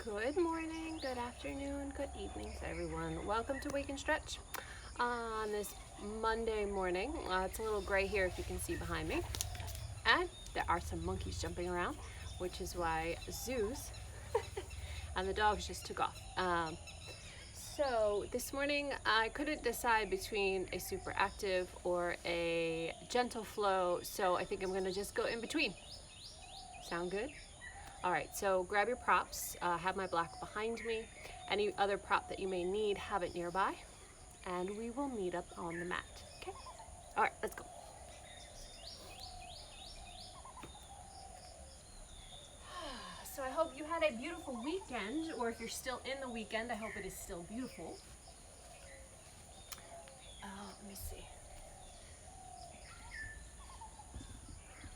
Good morning, good afternoon, good evening to everyone. Welcome to Wake and Stretch on this Monday morning. It's a little gray here if you can see behind me. And there are some monkeys jumping around, which is why Zeus and the dogs just took off. So this morning I couldn't decide between a super active or a gentle flow, so I think I'm going to just go in between. Sound good? All right, so grab your props, have my block behind me. Any other prop that you may need, have it nearby, and we will meet up on the mat, okay? All right, let's go. So I hope you had a beautiful weekend, or if you're still in the weekend, I hope it is still beautiful. Let me see.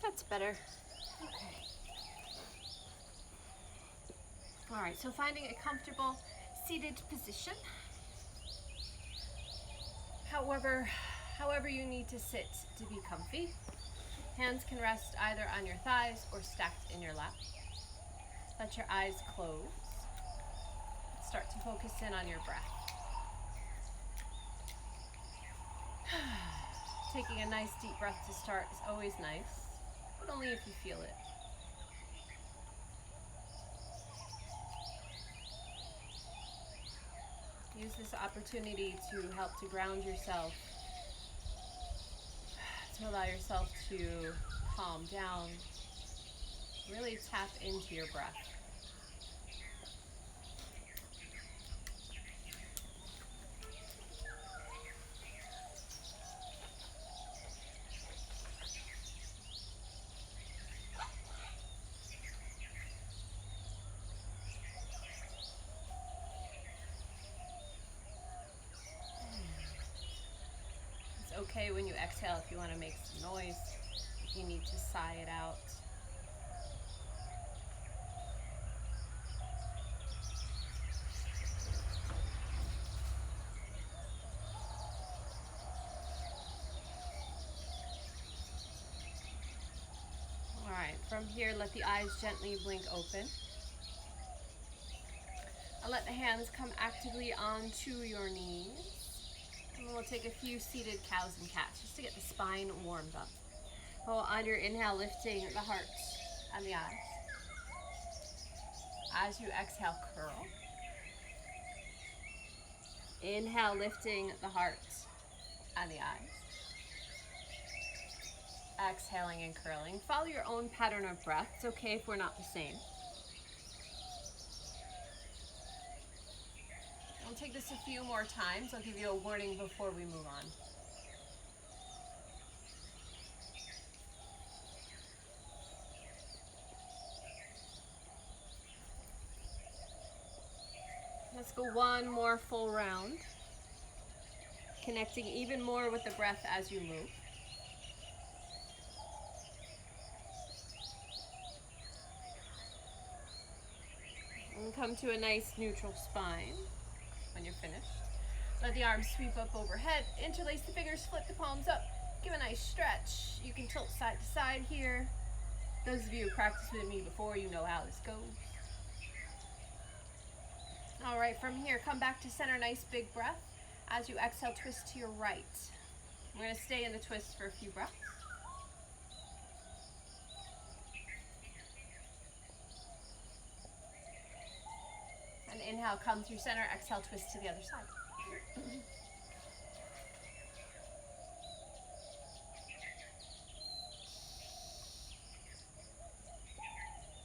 That's better. Okay. All right, so finding a comfortable seated position. However you need to sit to be comfy. Hands can rest either on your thighs or stacked in your lap. Let your eyes close. Start to focus in on your breath. Taking a nice deep breath to start is always nice, but only if you feel it. Use this opportunity to help to ground yourself, to allow yourself to calm down, really tap into your breath. Okay, when you exhale, if you want to make some noise, if you need to sigh it out. All right, from here, let the eyes gently blink open. And let the hands come actively onto your knees. And we'll take a few seated cows and cats just to get the spine warmed up. On your inhale, lifting the heart and the eyes. As you exhale, curl. Inhale, lifting the heart and the eyes. Exhaling and curling. Follow your own pattern of breath. It's okay if we're not the same. We'll take this a few more times. I'll give you a warning before we move on. Let's go one more full round. Connecting even more with the breath as you move. And come to a nice neutral spine. When you're finished, let the arms sweep up overhead, interlace the fingers, flip the palms up, give a nice stretch. You can tilt side to side here. Those of you who practiced with me before, you know how this goes. All right, from here, come back to center, nice big breath. As you exhale, twist to your right. We're going to stay in the twist for a few breaths. And inhale, come through center, exhale, twist to the other side.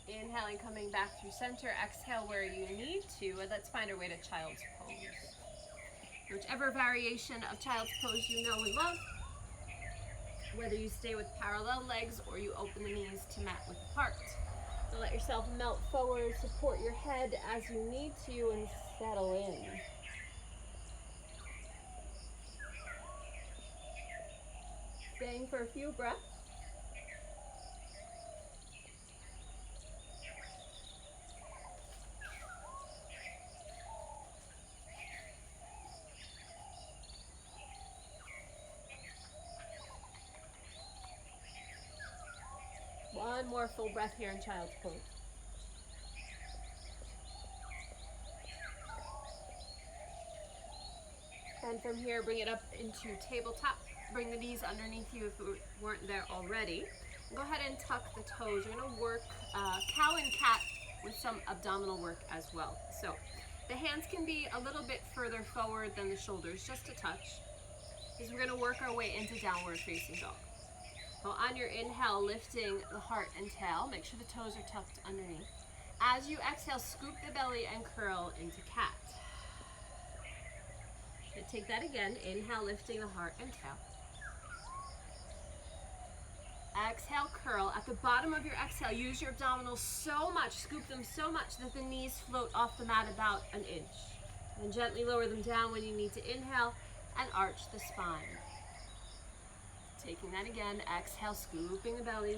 Inhaling, coming back through center, exhale where you need to, and let's find our way to child's pose. Whichever variation of child's pose you know and love, whether you stay with parallel legs or you open the knees to mat width apart. So let yourself melt forward, support your head as you need to, and settle in. Staying for a few breaths. One more full breath here in child's pose. And from here, bring it up into tabletop. Bring the knees underneath you if it weren't there already. And go ahead and tuck the toes. You're going to work cow and cat with some abdominal work as well. So the hands can be a little bit further forward than the shoulders, just a touch. Because we're going to work our way into downward facing dog. So on your inhale, lifting the heart and tail. Make sure the toes are tucked underneath. As you exhale, scoop the belly and curl into cat. And take that again. Inhale, lifting the heart and tail. Exhale, curl. At the bottom of your exhale, use your abdominals so much, scoop them so much that the knees float off the mat about an inch. And gently lower them down when you need to inhale and arch the spine. Taking that again, exhale, scooping the belly.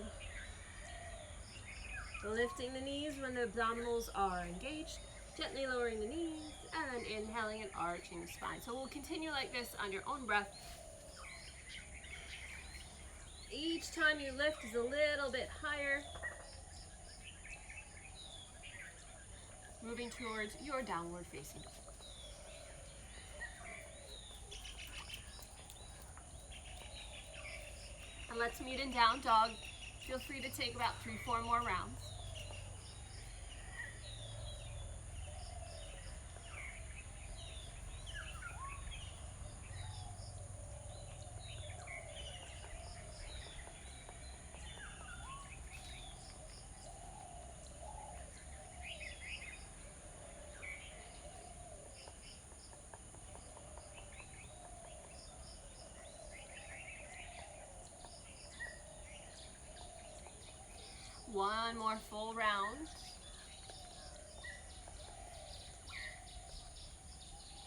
Lifting the knees when the abdominals are engaged. Gently lowering the knees and then inhaling and arching the spine. So we'll continue like this on your own breath. Each time you lift is a little bit higher. Moving towards your downward facing dog. And let's meet in down dog. Feel free to take about 3-4 more rounds. One more full round.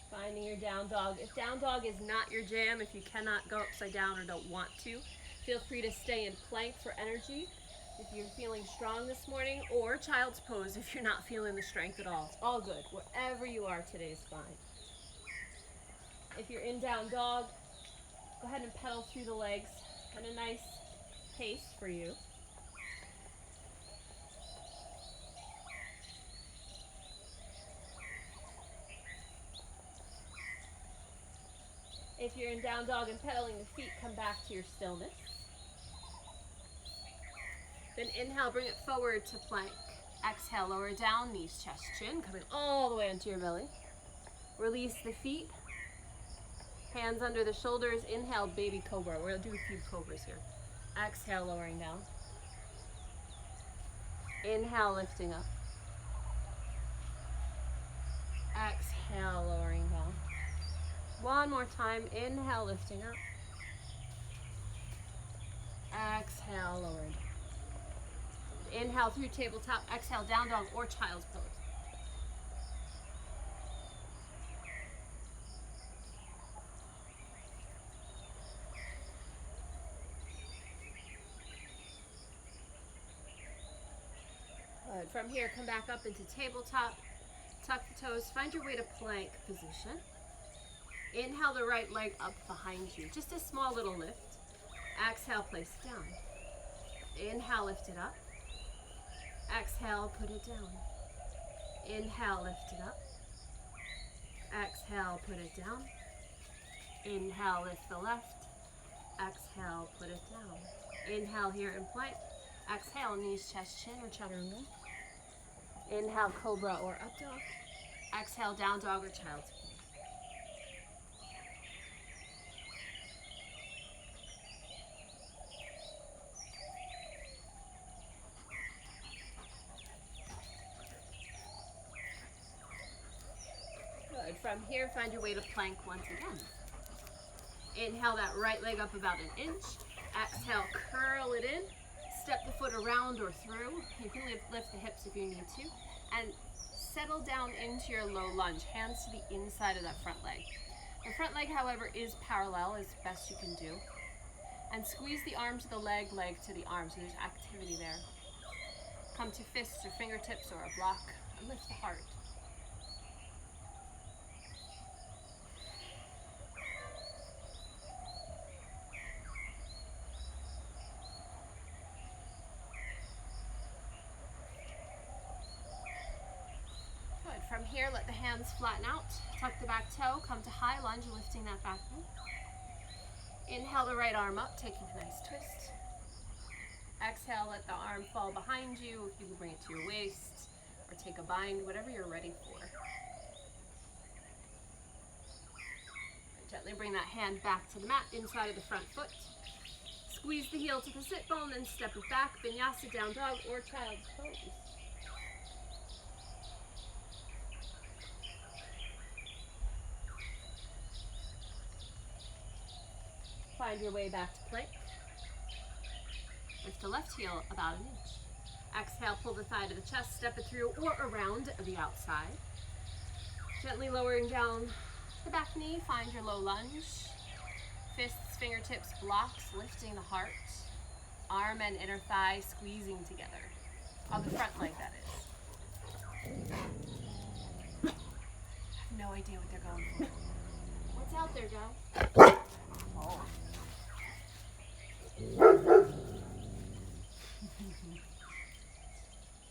Finding your down dog. If down dog is not your jam, if you cannot go upside down or don't want to, feel free to stay in plank for energy if you're feeling strong this morning, or child's pose if you're not feeling the strength at all. It's all good. Wherever you are today is fine. If you're in down dog, go ahead and pedal through the legs at a nice pace for you. If you're in down dog and pedaling the feet, come back to your stillness. Then inhale, bring it forward to plank. Exhale, lower down, knees, chest, chin, coming all the way into your belly. Release the feet. Hands under the shoulders. Inhale, baby cobra. We're going to do a few cobras here. Exhale, lowering down. Inhale, lifting up. Exhale, lowering down. One more time. Inhale, lifting up. Exhale, lowering down. Inhale through tabletop. Exhale, down dog or child's pose. Good. From here, come back up into tabletop. Tuck the toes. Find your way to plank position. Inhale the right leg up behind you. Just a small little lift. Exhale, place it down. Inhale, lift it up. Exhale, put it down. Inhale, lift it up. Exhale, put it down. Inhale, lift the left. Exhale, put it down. Inhale here in plank. Exhale, knees, chest, chin, or chaturanga. Inhale, cobra or up dog. Exhale, down dog or child's pose. Good. From here, find your way to plank once again. Inhale that right leg up about an inch. Exhale, curl it in. Step the foot around or through. You can lift the hips if you need to. And settle down into your low lunge. Hands to the inside of that front leg. The front leg, however, is parallel as best you can do. And squeeze the arm to the leg, leg to the arm. So there's activity there. Come to fists or fingertips or a block. And lift the heart. From here, here, let the hands flatten out. Tuck the back toe, come to high lunge, lifting that back knee. Inhale the right arm up, taking a nice twist. Exhale, let the arm fall behind you. You can bring it to your waist or take a bind, whatever you're ready for. Gently bring that hand back to the mat, inside of the front foot. Squeeze the heel to the sit bone, then step it back. Vinyasa, down dog, or child's pose. Find your way back to plank. Lift the left heel about an inch. Exhale, pull the thigh to the chest, step it through or around the outside. Gently lowering down the back knee, find your low lunge. Fists, fingertips, blocks, lifting the heart. Arm and inner thigh squeezing together. On the front leg, that is. I have no idea what they're going for. What's out there, guys? Oh.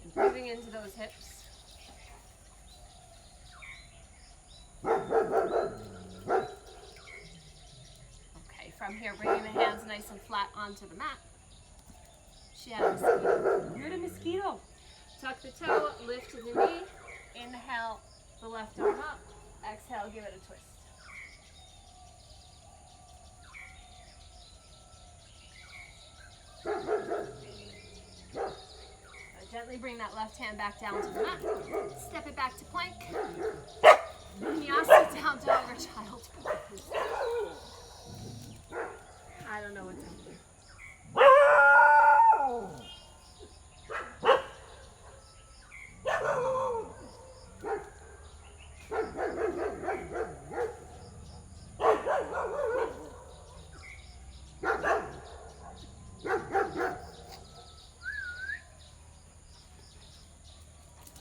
And breathing into those hips. Okay, from here, bringing the hands nice and flat onto the mat. She had a mosquito. You're the mosquito. Tuck the toe, lift to the knee. Inhale the left arm up. Exhale, give it a twist. Gently bring that left hand back down to the mat. Step it back to plank. Vinyasa, down dog, or child's pose. I don't know what's up there.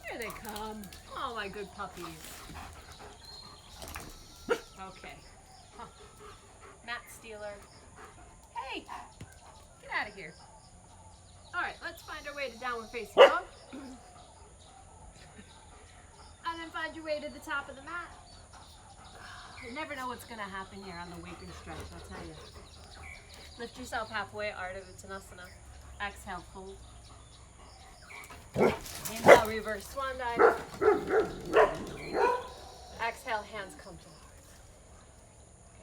Here they come. Oh, my good puppies. Okay. Huh. Mat stealer. Hey, get out of here. All right, let's find our way to downward facing dog. And then find your way to the top of the mat. You never know what's going to happen here on the wake and stretch, I'll tell you. Lift yourself halfway, Ardha Uttanasana. Exhale, fold. Inhale, reverse swan dive. Exhale, hands come to the heart.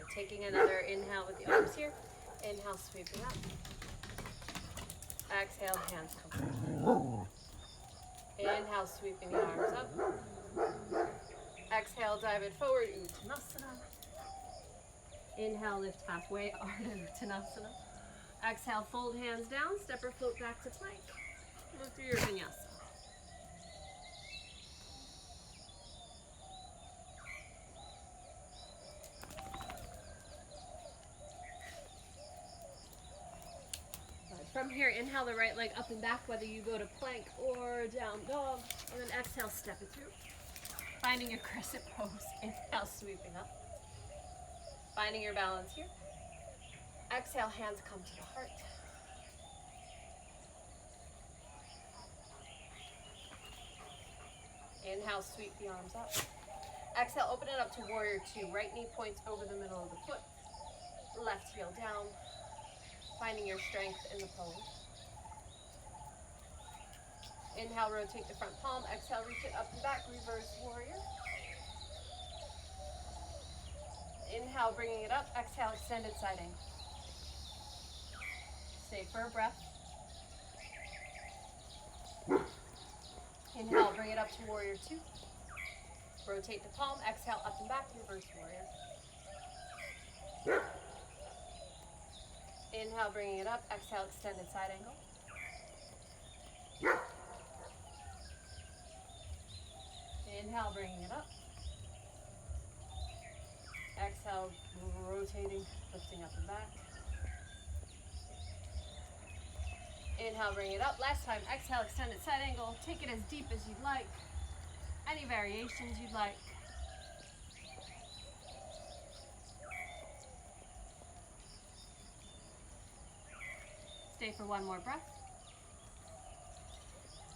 Okay, taking another inhale with the arms here. Inhale, sweeping up. Exhale, hands come to the heart. Inhale, sweeping the arms up. Exhale, dive it forward, Uttanasana. Inhale, lift halfway, Ardha Uttanasana. Exhale, fold hands down, step or float back to plank. Move through your vinyasa. From here, inhale the right leg up and back, whether you go to plank or down dog, and then exhale, step it through. Finding your crescent pose, inhale, sweeping up. Finding your balance here. Exhale, hands come to the heart. Inhale, sweep the arms up. Exhale, open it up to warrior two. Right knee points over the middle of the foot. Left heel down. Finding your strength in the pose. Inhale, rotate the front palm. Exhale, reach it up and back. Reverse warrior. Inhale, bringing it up. Exhale, extended side angle. Stay for a breath. Inhale, bring it up to warrior two. Rotate the palm. Exhale, up and back. Reverse warrior. Inhale, bringing it up. Exhale, extended side angle. Inhale, bringing it up. Exhale, rotating, lifting up and back. Inhale, bring it up. Last time, exhale, extended side angle. Take it as deep as you'd like. Any variations you'd like. Stay for one more breath.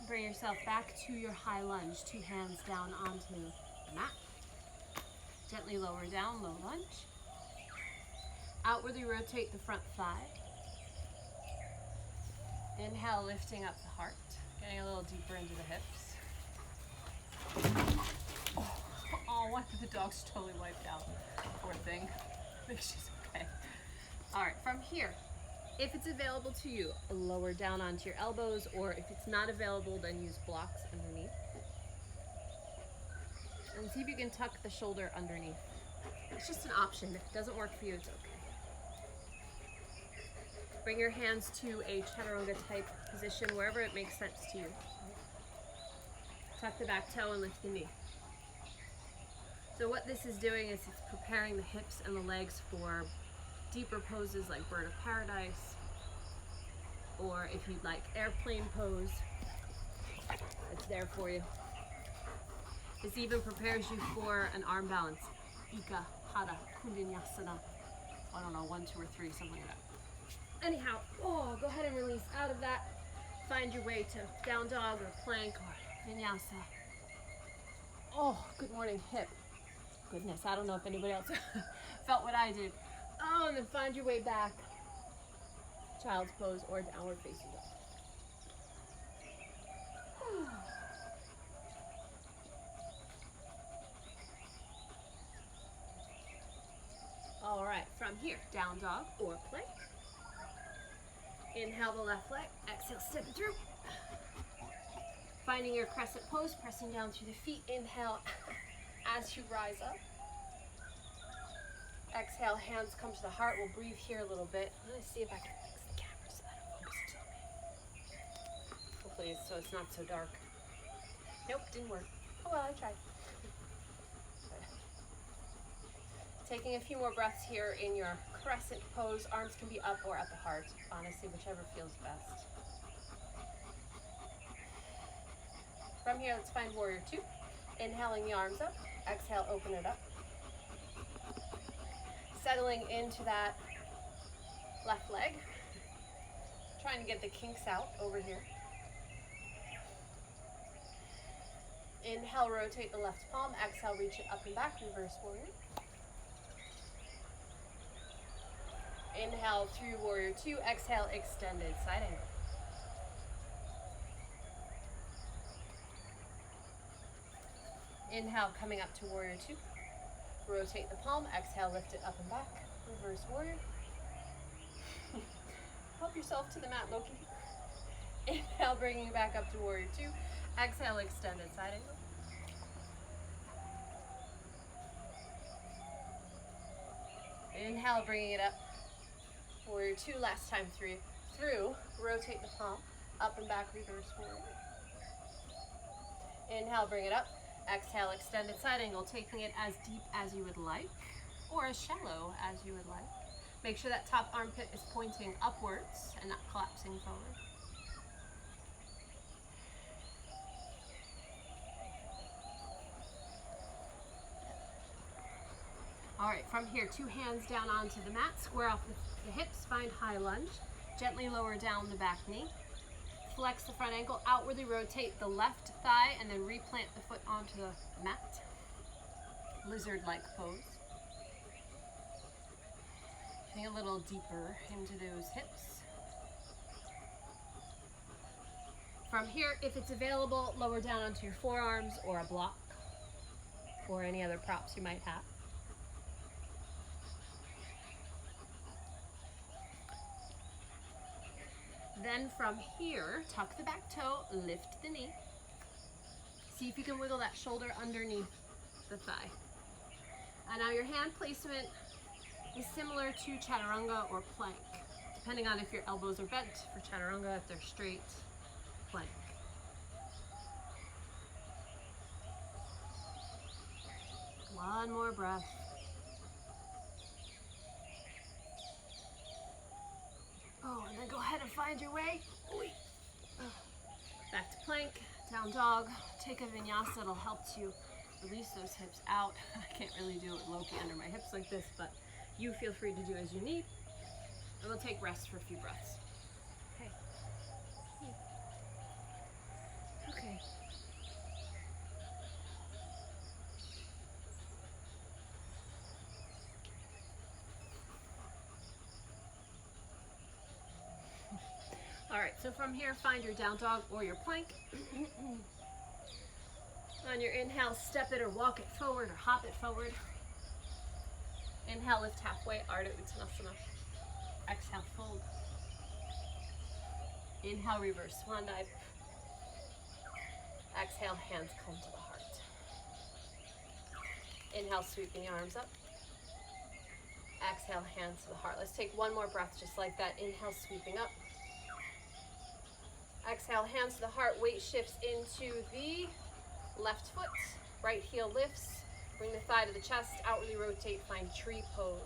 Bring yourself back to your high lunge. Two hands down onto the mat. Gently lower down, low lunge. Outwardly rotate the front thigh. Inhale, lifting up the heart, getting a little deeper into the hips. Oh, one of the dogs totally wiped out. Poor thing. I think she's okay. All right, from here, if it's available to you, lower down onto your elbows, or if it's not available, then use blocks underneath. And see if you can tuck the shoulder underneath. It's just an option. If it doesn't work for you, it's okay. Bring your hands to a chaturanga type position, wherever it makes sense to you. Tuck the back toe and lift the knee. So what this is doing is it's preparing the hips and the legs for deeper poses like bird of paradise, or if you'd like airplane pose, it's there for you. This even prepares you for an arm balance. Eka Pada Koundinyasana. I don't know, 1, 2, or 3, something like that. Anyhow, go ahead and release out of that. Find your way to down dog or plank or vinyasa. Oh, good morning, hip. Goodness, I don't know if anybody else felt what I did. Oh, and then find your way back. Child's pose or downward facing dog. All right, from here, down dog or plank. Inhale the left leg, exhale, step it through. Finding your crescent pose, pressing down through the feet. Inhale as you rise up. Exhale, hands come to the heart. We'll breathe here a little bit. I'm gonna see if I can fix the camera so that it focuses on me. Hopefully so it's not so dark. Nope, didn't work. Oh well, I tried. Taking a few more breaths here in your crescent pose. Arms can be up or at the heart, honestly, whichever feels best. From here, let's find warrior 2. Inhaling the arms up, exhale, open it up. Settling into that left leg. Trying to get the kinks out over here. Inhale, rotate the left palm. Exhale, reach it up and back, reverse warrior. Inhale through warrior 2, exhale, extended side angle. Inhale, coming up to warrior 2. Rotate the palm, exhale, lift it up and back, reverse warrior. Help yourself to the mat, Loki. Inhale, bringing it back up to warrior 2. Exhale, extended side angle. Inhale, bringing it up. Warrior 2, last time through. Rotate the palm, up and back, reverse warrior. Inhale, bring it up. Exhale, extended side angle, taking it as deep as you would like, or as shallow as you would like. Make sure that top armpit is pointing upwards and not collapsing forward. All right, from here, 2 hands down onto the mat, square off the hips, find high lunge. Gently lower down the back knee. Flex the front ankle, outwardly rotate the left thigh, and then replant the foot onto the mat. Lizard-like pose. Getting a little deeper into those hips. From here, if it's available, lower down onto your forearms or a block or any other props you might have. Then from here, tuck the back toe, lift the knee. See if you can wiggle that shoulder underneath the thigh. And now your hand placement is similar to chaturanga or plank, depending on if your elbows are bent for chaturanga, if they're straight, plank. One more breath. Oh, and then go ahead and find your way. Back to plank, down dog. Take a vinyasa, it'll help you release those hips out. I can't really do it with Loki under my hips like this, but you feel free to do as you need. And we'll take rest for a few breaths. Okay. Okay. So from here, find your down dog or your plank. On your inhale, step it or walk it forward or hop it forward. Inhale, lift halfway, Ardha Uttanasana. Exhale, fold. Inhale, reverse swan dive. Exhale, hands come to the heart. Inhale, sweeping the arms up. Exhale, hands to the heart. Let's take one more breath just like that. Inhale, sweeping up. Exhale, hands to the heart. Weight shifts into the left foot. Right heel lifts. Bring the thigh to the chest. Outwardly rotate. Find tree pose.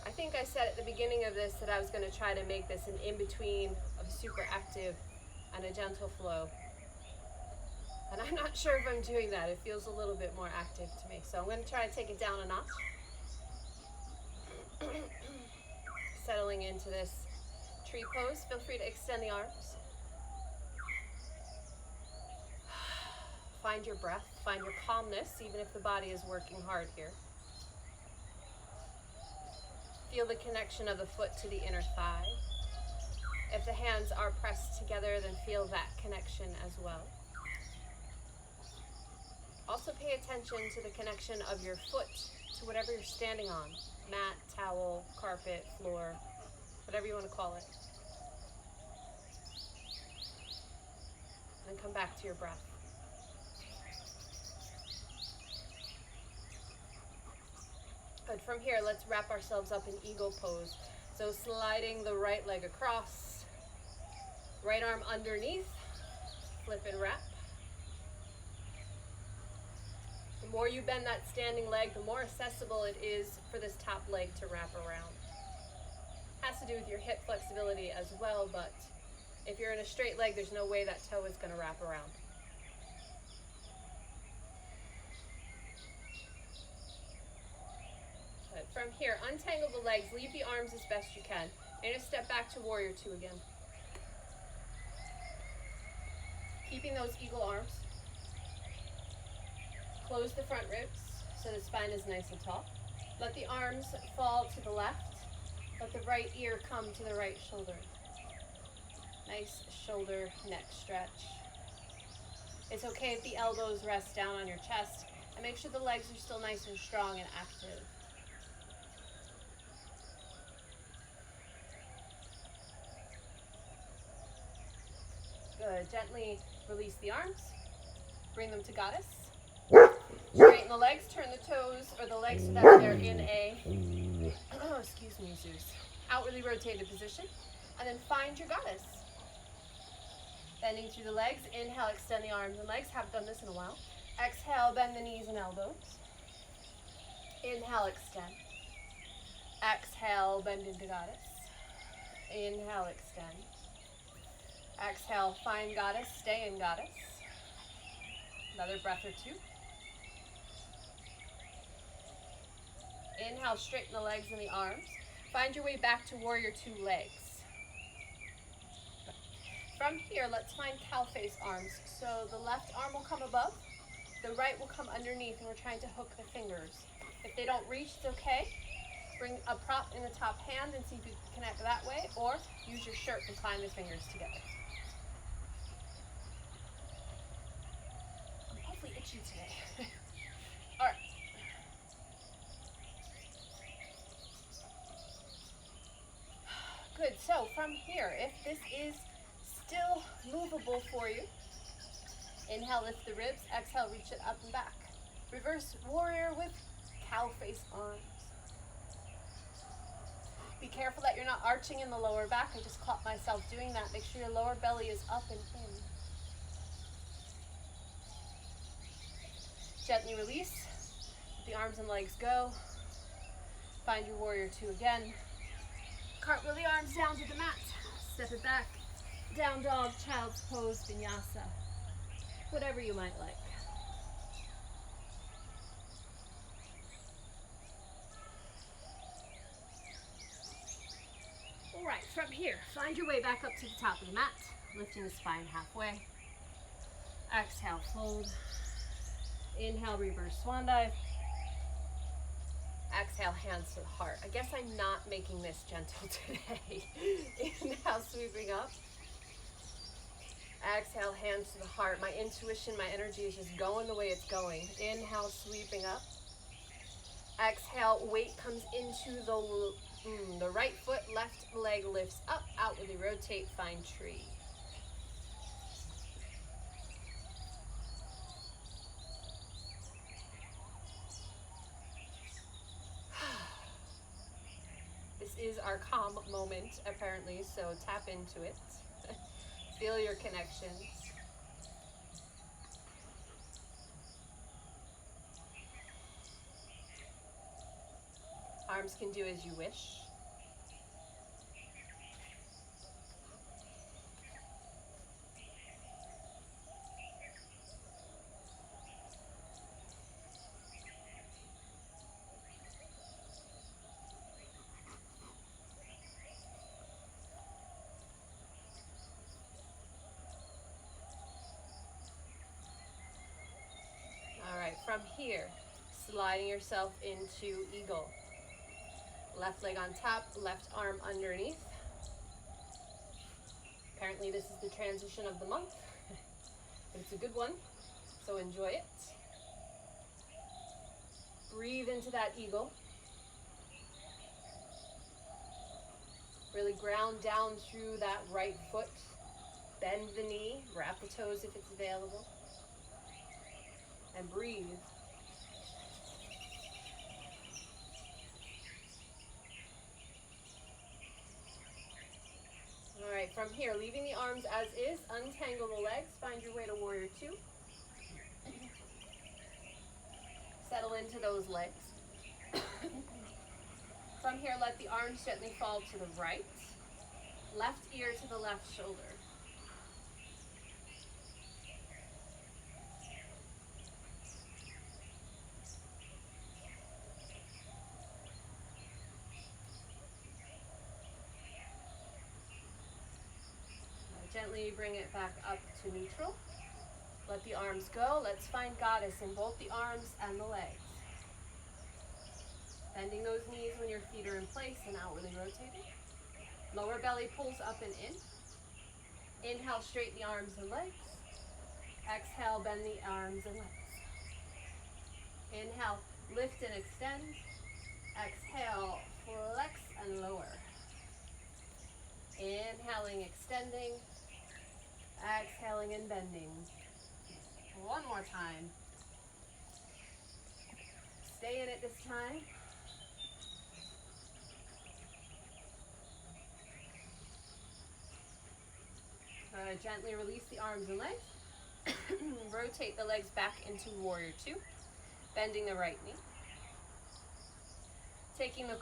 I think I said at the beginning of this that I was going to try to make this an in-between of super active and a gentle flow. And I'm not sure if I'm doing that. It feels a little bit more active to me. So I'm going to try to take it down a notch. Settling into this tree pose. Feel free to extend the arms. Find your breath. Find your calmness, even if the body is working hard here. Feel the connection of the foot to the inner thigh. If the hands are pressed together, then feel that connection as well. Also pay attention to the connection of your foot to whatever you're standing on. Mat, towel, carpet, floor, whatever you want to call it. And then come back to your breath. Good. From here, let's wrap ourselves up in eagle pose. So sliding the right leg across, right arm underneath, flip and wrap. The more you bend that standing leg, the more accessible it is for this top leg to wrap around. Has to do with your hip flexibility as well, but if you're in a straight leg, there's no way that toe is going to wrap around. Good. From here, untangle the legs, leave the arms as best you can. And just step back to warrior two again. Keeping those eagle arms. Close the front ribs so the spine is nice and tall. Let the arms fall to the left. Let the right ear come to the right shoulder. Nice shoulder neck stretch. It's okay if the elbows rest down on your chest, and make sure the legs are still nice and strong and active. Good. Gently release the arms. Bring them to goddess. Straighten the legs, turn the toes or the legs so that they're in a, excuse me, Zeus, outwardly rotated position. And then find your goddess. Bending through the legs, inhale, extend the arms and legs. Haven't done this in a while. Exhale, bend the knees and elbows. Inhale, extend. Exhale, bend into goddess. Inhale, extend. Exhale, find goddess, stay in goddess. Another breath or two. Inhale, straighten the legs and the arms. Find your way back to warrior two legs. From here, let's find cow face arms. So the left arm will come above, the right will come underneath, and we're trying to hook the fingers. If they don't reach, it's okay. Bring a prop in the top hand and see if you can connect that way, or use your shirt and climb the fingers together. I'm awfully itchy today. All right. Good. So from here, if this is still movable for you, inhale, lift the ribs. Exhale, reach it up and back. Reverse warrior with cow face arms. Be careful that you're not arching in the lower back. I just caught myself doing that. Make sure your lower belly is up and in. Gently release. Let the arms and legs go. Find your warrior two again. Cartwheel the arms down to the mat. Step it back. Down dog, child's pose, vinyasa. Whatever you might like. All right, from here, find your way back up to the top of the mat, lifting the spine halfway. Exhale, fold. Inhale, reverse swan dive. Exhale, hands to the heart. I guess I'm not making this gentle today. Inhale, sweeping up. Exhale, hands to the heart. My intuition, my energy is just going the way it's going. Inhale, sweeping up. Exhale, weight comes into the right foot, left leg lifts up, outwardly rotate, find tree. This is our calm moment, apparently, so tap into it. Feel your connections. Arms can do as you wish. All right, from here, sliding yourself into eagle. Left leg on top, left arm underneath. Apparently this is the transition of the month, but it's a good one, so enjoy it. Breathe into that eagle. Really ground down through that right foot. Bend the knee, wrap the toes if it's available, and breathe. All right, from here, leaving the arms as is, untangle the legs, find your way to warrior two. Settle into those legs. From here, let the arms gently fall to the right, left ear to the left shoulder. Gently bring it back up to neutral. Let the arms go. Let's find goddess in both the arms and the legs. Bending those knees when your feet are in place and outwardly rotating. Lower belly pulls up and in. Inhale, straighten the arms and legs. Exhale, bend the arms and legs. Inhale, lift and extend. Exhale, flex and lower. Inhaling, extending. Exhaling and bending. One more time. Stay in it this time. Gently release the arms and legs. Rotate the legs back into warrior two. Bending the right knee. Taking the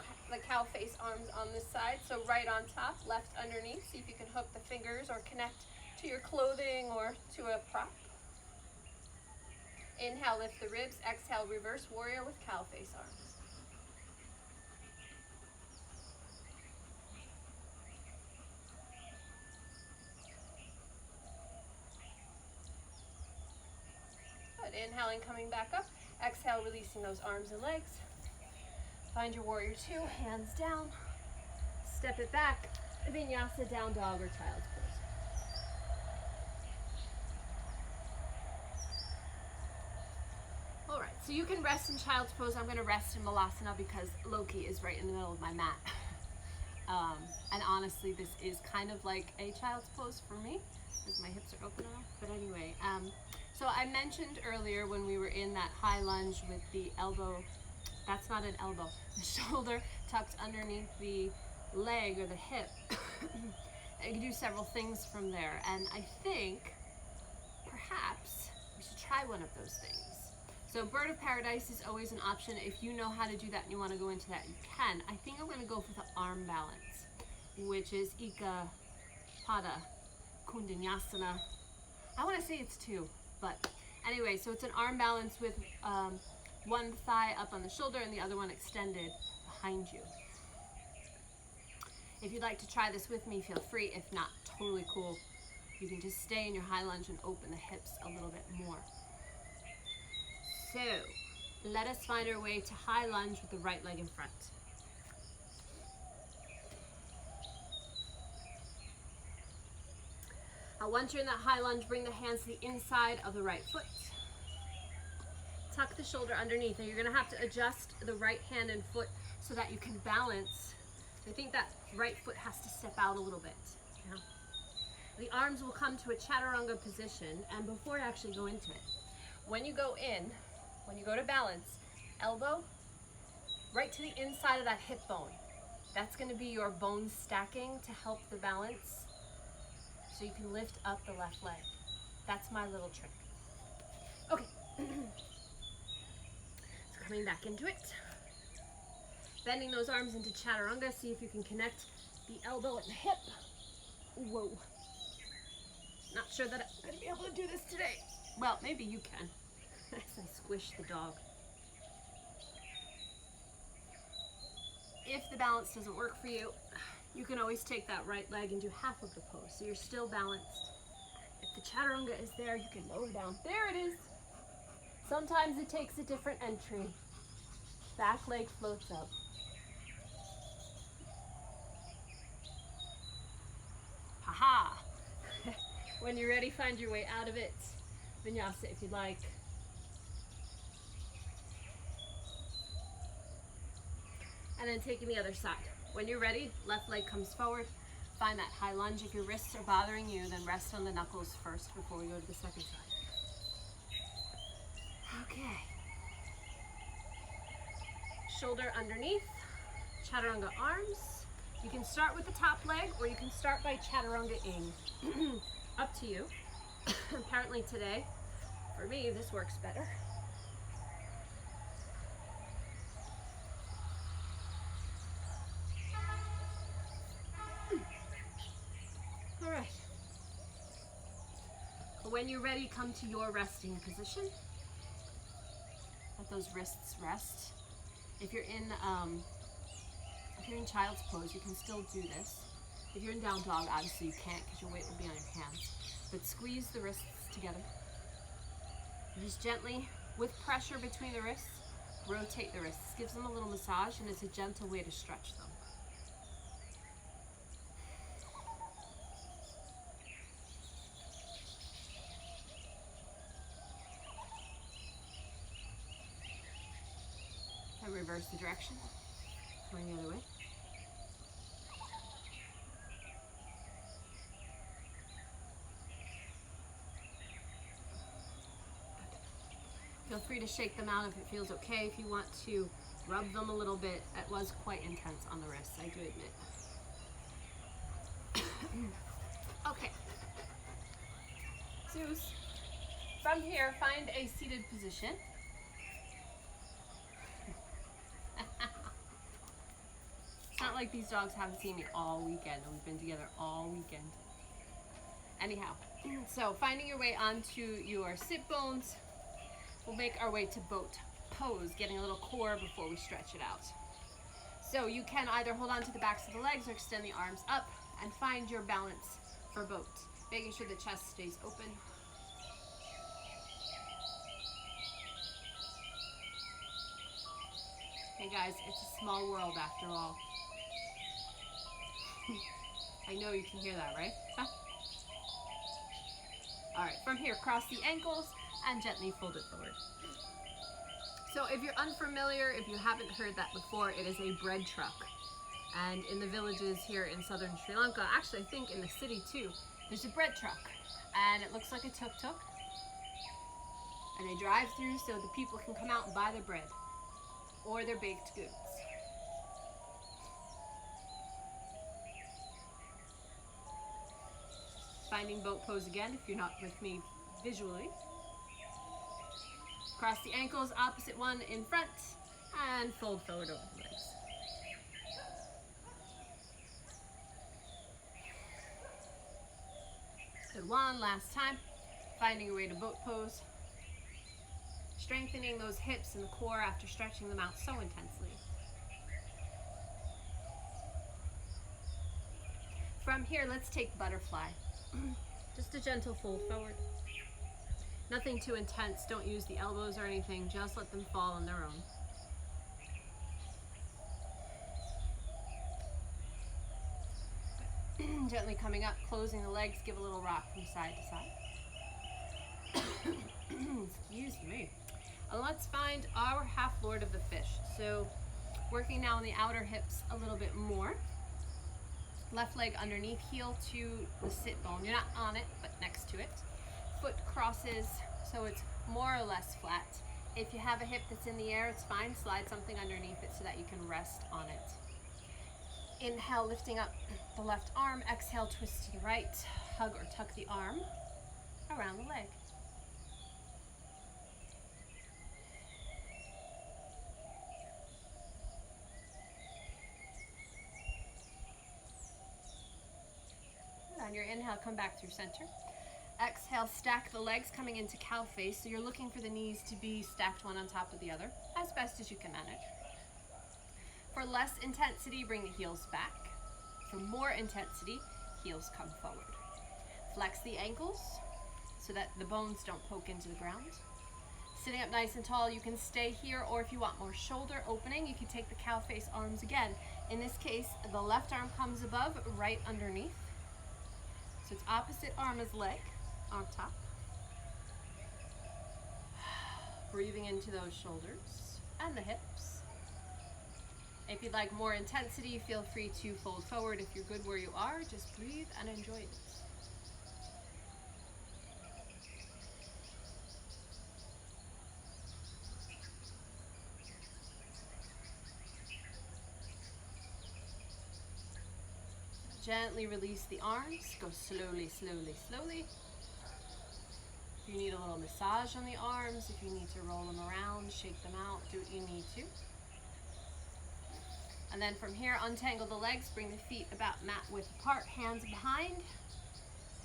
cow face arms on this side. So right on top, left underneath. See if you can hook the fingers or connect to your clothing or to a prop. Inhale, lift the ribs. Exhale, reverse warrior with cow face arms. Good. Inhaling, coming back up. Exhale, releasing those arms and legs. Find your warrior two, hands down. Step it back. Vinyasa, down dog or child's pose. All right, so you can rest in child's pose. I'm going to rest in Malasana because Loki is right in the middle of my mat. And honestly, this is kind of like a child's pose for me because my hips are open enough. But anyway, so I mentioned earlier when we were in that high lunge with the elbow, that's not an elbow, the shoulder tucked underneath the leg or the hip. You can do several things from there. And I think perhaps we should try one of those things. So bird of paradise is always an option. If you know how to do that and you want to go into that, you can. I think I'm going to go for the arm balance, which is Eka Pada Koundinyasana. I want to say it's two, but anyway, so it's an arm balance with one thigh up on the shoulder and the other one extended behind you. If you'd like to try this with me, feel free. If not, totally cool. You can just stay in your high lunge and open the hips a little bit more. So, let us find our way to high lunge with the right leg in front. Now, once you're in that high lunge, bring the hands to the inside of the right foot. Tuck the shoulder underneath. Now, you're going to have to adjust the right hand and foot so that you can balance. I think that right foot has to step out a little bit. Yeah. The arms will come to a chaturanga position, and before I actually go into it, when you go in, when you go to balance, elbow right to the inside of that hip bone. That's going to be your bone stacking to help the balance so you can lift up the left leg. That's my little trick. Okay. So coming back into it. Bending those arms into chaturanga. See if you can connect the elbow and the hip. Whoa. Not sure that I'm going to be able to do this today. Well, maybe you can. As I squish the dog. If the balance doesn't work for you, you can always take that right leg and do half of the pose, so you're still balanced. If the chaturanga is there, you can lower down. There it is. Sometimes it takes a different entry. Back leg floats up. Haha. When you're ready, find your way out of it. Vinyasa if you'd like. And then taking the other side. When you're ready, left leg comes forward. Find that high lunge. If your wrists are bothering you, then rest on the knuckles first before we go to the second side. Okay. Shoulder underneath. Chaturanga arms. You can start with the top leg, or you can start by chaturanga-ing. Up to you. Apparently today, for me, this works better. All right. When you're ready, come to your resting position. Let those wrists rest. If you're in child's pose, you can still do this. If you're in down dog, obviously you can't because your weight will be on your hands. But squeeze the wrists together. Just gently, with pressure between the wrists, rotate the wrists. Gives them a little massage, and it's a gentle way to stretch them. And reverse the direction, going the other way. Feel free to shake them out if it feels okay. If you want to rub them a little bit, it was quite intense on the wrists, I do admit. Okay. Zeus. From here, find a seated position. It's not like these dogs haven't seen me all weekend. We've been together all weekend. Anyhow, so finding your way onto your sit bones. We'll make our way to boat pose, getting a little core before we stretch it out. So you can either hold on to the backs of the legs or extend the arms up and find your balance for boat, making sure the chest stays open. Hey guys, it's a small world after all. I know you can hear that, right? All right, from here, cross the ankles and gently fold it forward. So if you're unfamiliar, if you haven't heard that before, it is a bread truck. And in the villages here in southern Sri Lanka, actually I think in the city too, there's a bread truck. And it looks like a tuk-tuk. And they drive through so the people can come out and buy their bread or their baked goods. Finding boat pose again if you're not with me visually. Cross the ankles, opposite one in front, and fold forward over the legs. Good, one last time. Finding your way to boat pose. Strengthening those hips and the core after stretching them out so intensely. From here, let's take butterfly. Just a gentle fold forward. Nothing too intense. Don't use the elbows or anything. Just let them fall on their own. Gently coming up, closing the legs, give a little rock from side to side. Excuse me. And let's find our half lord of the fish. So working now on the outer hips a little bit more. Left leg underneath, heel to the sit bone. You're not on it, but next to it. Foot crosses, so it's more or less flat. If you have a hip that's in the air, it's fine. Slide something underneath it so that you can rest on it. Inhale, lifting up the left arm. Exhale, twist to the right. Hug or tuck the arm around the leg. On your inhale, come back through center. Exhale, stack the legs coming into cow face. So you're looking for the knees to be stacked one on top of the other as best as you can manage. For less intensity, bring the heels back. For more intensity, heels come forward. Flex the ankles so that the bones don't poke into the ground. Sitting up nice and tall, you can stay here, or if you want more shoulder opening, you can take the cow face arms again. In this case, the left arm comes above, right underneath. So it's opposite arm as leg on top. Breathing into those shoulders and the hips. If you'd like more intensity, feel free to fold forward. If you're good where you are, just breathe and enjoy it. Gently release the arms. Go slowly, slowly, slowly. If you need a little massage on the arms, if you need to roll them around, shake them out, do what you need to. And then from here, untangle the legs, bring the feet about mat width apart, hands behind,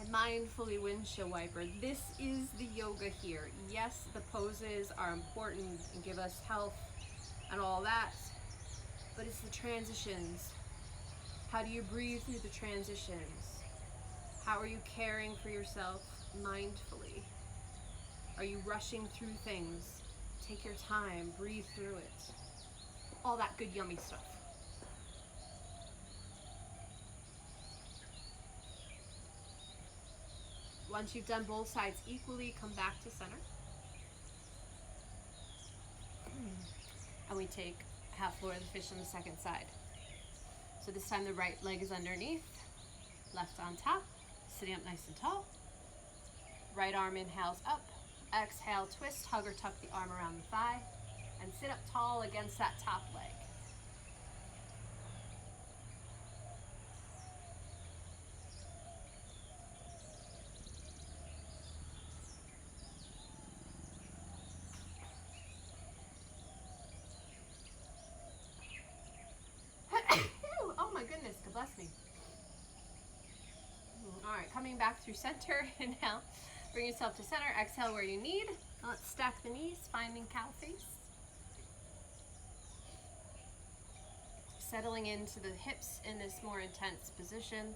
and mindfully windshield wiper. This is the yoga here. Yes, the poses are important and give us health and all that, but it's the transitions. How do you breathe through the transitions? How are you caring for yourself mindfully? Are you rushing through things? Take your time, breathe through it. All that good yummy stuff. Once you've done both sides equally, come back to center. And we take half floor of the fish on the second side. So this time the right leg is underneath, left on top, sitting up nice and tall. Right arm inhales up, exhale, twist, hug or tuck the arm around the thigh, and sit up tall against that top leg. Bless me. All right, coming back through center. Inhale, bring yourself to center. Exhale where you need. Now let's stack the knees, finding cow face. Settling into the hips in this more intense position.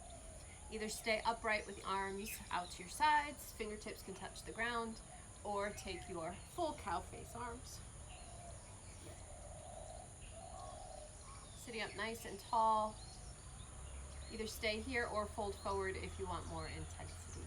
Either stay upright with the arms out to your sides, fingertips can touch the ground, or take your full cow face arms. Sitting up nice and tall. Either stay here or fold forward if you want more intensity.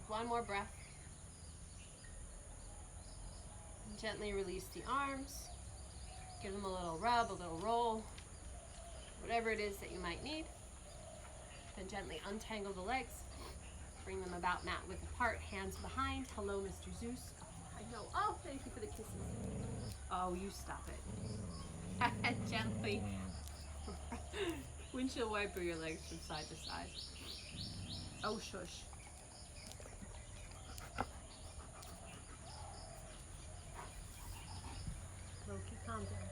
One more breath. And gently release the arms. Give them a little rub, a little roll. Whatever it is that you might need. Then gently untangle the legs. Bring them about mat width apart, hands behind. Hello, Mr. Zeus. Oh, I know. Oh, thank you for the kisses. Oh, you stop it. And gently windshield wiper your legs from side to side. Oh, shush. Loki, calm down.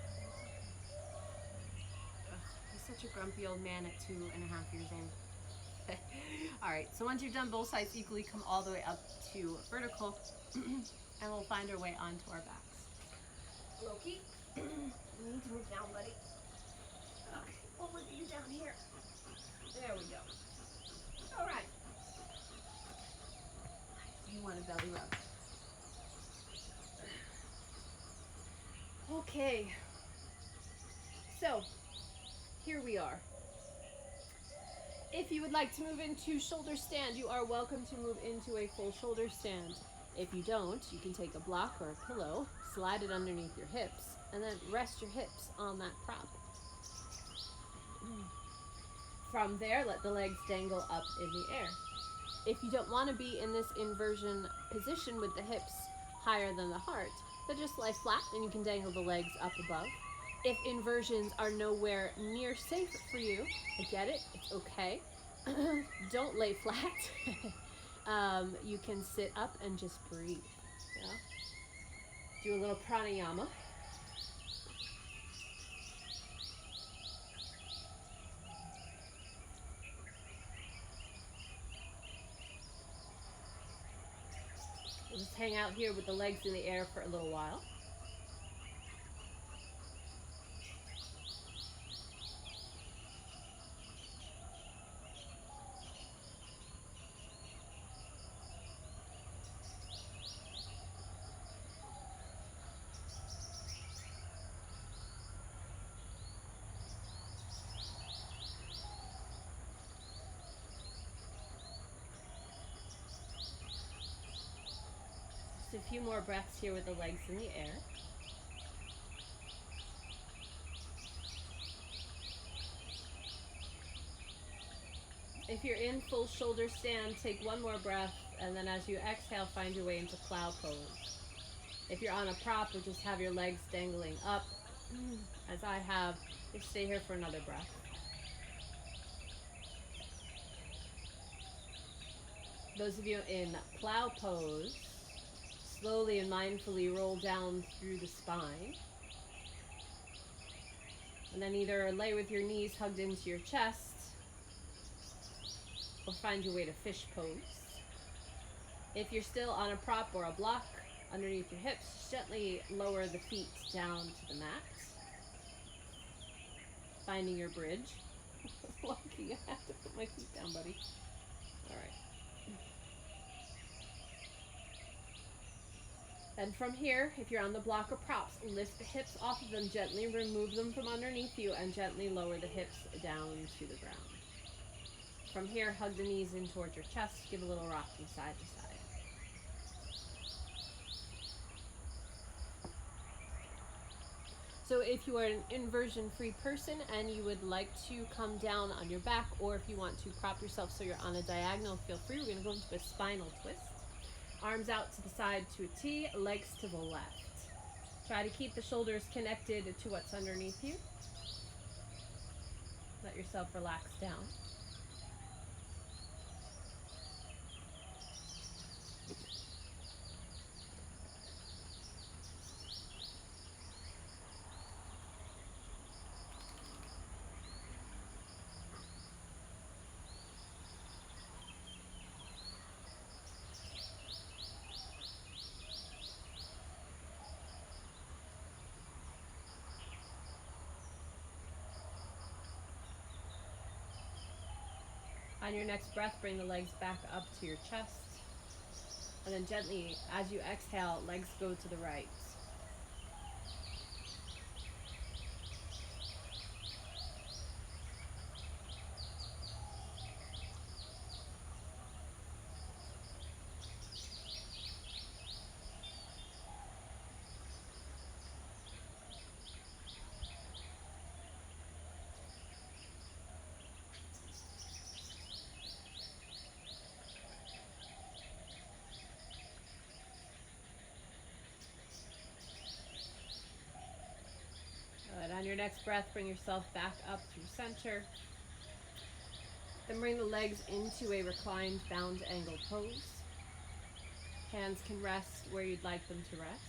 Such a grumpy old man at 2.5 years old. All right, so once you've done both sides equally, come all the way up to vertical, and we'll find our way onto our backs. Loki, you need to move down, buddy. Okay, over to you down here. There we go. All right. You want a belly rub. Okay. So, here we are. If you would like to move into shoulder stand, you are welcome to move into a full shoulder stand. If you don't, you can take a block or a pillow, slide it underneath your hips, and then rest your hips on that prop. From there, let the legs dangle up in the air. If you don't want to be in this inversion position with the hips higher than the heart, then just lie flat and you can dangle the legs up above. If inversions are nowhere near safe for you, I get it, it's okay. Don't lay flat. You can sit up and just breathe. Yeah? Do a little pranayama. We'll just hang out here with the legs in the air for a little while. Just a few more breaths here with the legs in the air. If you're in full shoulder stand, take one more breath, and then as you exhale, find your way into plow pose. If you're on a prop, or just have your legs dangling up, as I have, just stay here for another breath. Those of you in plow pose, slowly and mindfully roll down through the spine. And then either lay with your knees hugged into your chest, or find your way to fish pose. If you're still on a prop or a block underneath your hips, gently lower the feet down to the mat. Finding your bridge. Lucky, I have to put my feet down, buddy. All right. And from here, if you're on the block or props, lift the hips off of them, gently remove them from underneath you, and gently lower the hips down to the ground. From here, hug the knees in towards your chest, give a little rock from side to side. So if you are an inversion-free person and you would like to come down on your back, or if you want to prop yourself so you're on a diagonal, feel free. We're going to go into a spinal twist. Arms out to the side to a T, legs to the left. Try to keep the shoulders connected to what's underneath you. Let yourself relax down. On your next breath, bring the legs back up to your chest. And then gently, as you exhale, legs go to the right. On your next breath, bring yourself back up through center. Then bring the legs into a reclined bound angle pose. Hands can rest where you'd like them to rest.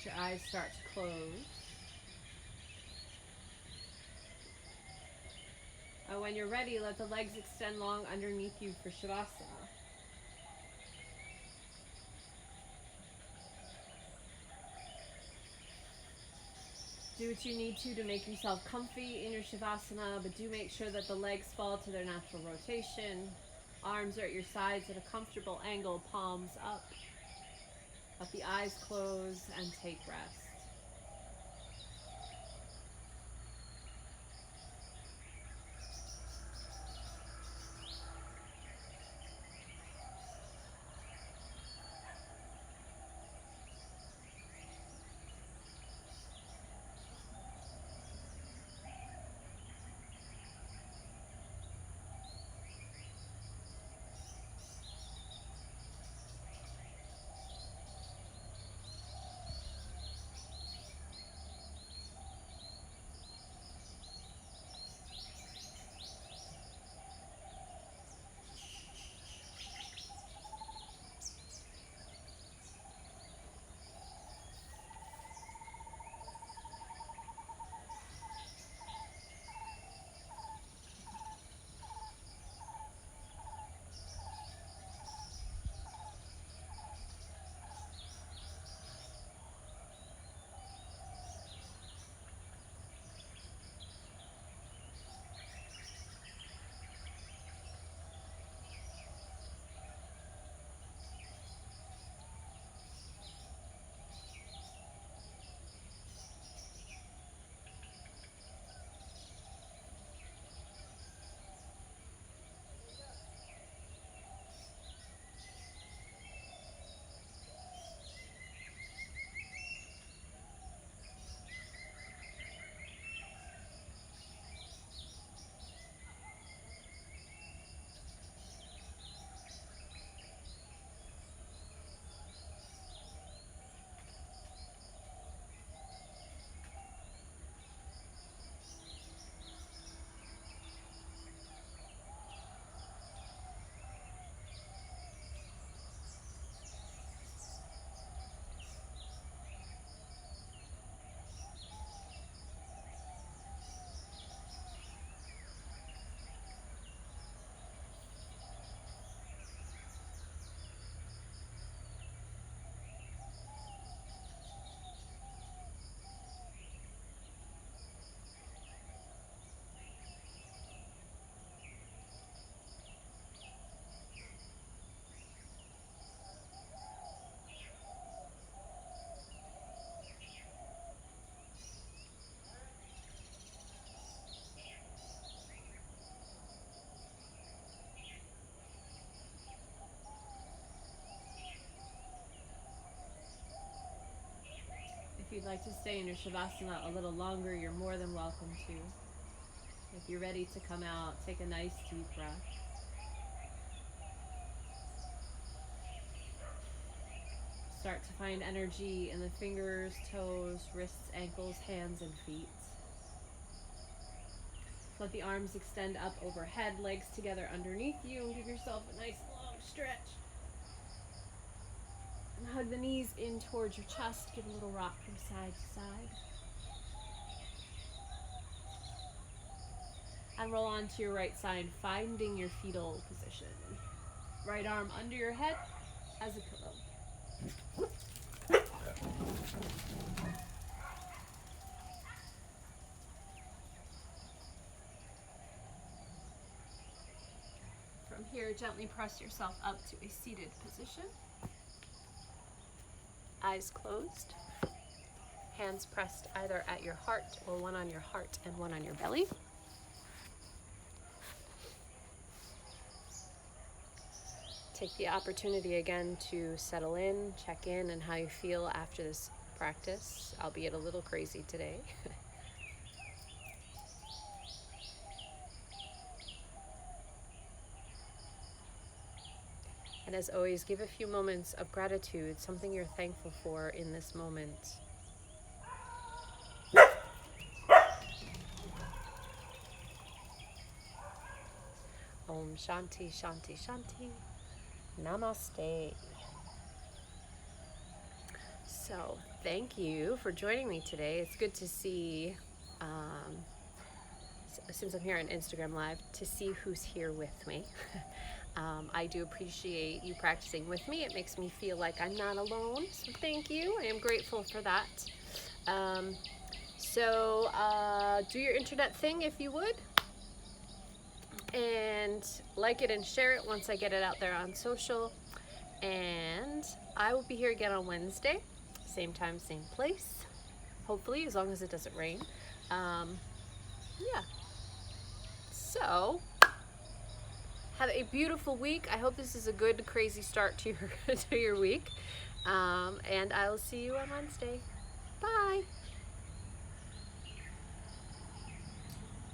your eyes start to close. When you're ready, let the legs extend long underneath you for Shavasana. Do what you need to make yourself comfy in your Shavasana, but do make sure that the legs fall to their natural rotation. Arms are at your sides at a comfortable angle, palms up. Let the eyes close and take rest. If you'd like to stay in your Shavasana a little longer, you're more than welcome to. If you're ready to come out, take a nice deep breath. Start to find energy in the fingers, toes, wrists, ankles, hands, and feet. Let the arms extend up overhead, legs together underneath you, and give yourself a nice long stretch. And hug the knees in towards your chest. Give a little rock from side to side. And roll onto your right side, finding your fetal position. Right arm under your head as a pillow. From here, gently press yourself up to a seated position. Eyes closed. Hands pressed either at your heart or one on your heart and one on your belly. Take the opportunity again to settle in, check in, and how you feel after this practice, albeit a little crazy today. And as always, give a few moments of gratitude, something you're thankful for in this moment. Om Shanti, Shanti, Shanti. Namaste. So thank you for joining me today. It's good to see, since I'm here on Instagram Live, to see who's here with me. I do appreciate you practicing with me. It makes me feel like I'm not alone, so thank you. I am grateful for that. So do your internet thing if you would, and like it and share it once I get it out there on social. And I will be here again on Wednesday, same time, same place, hopefully, as long as it doesn't rain. Yeah. So have a beautiful week. I hope this is a good, crazy start to your to your week. And I will see you on Wednesday. Bye.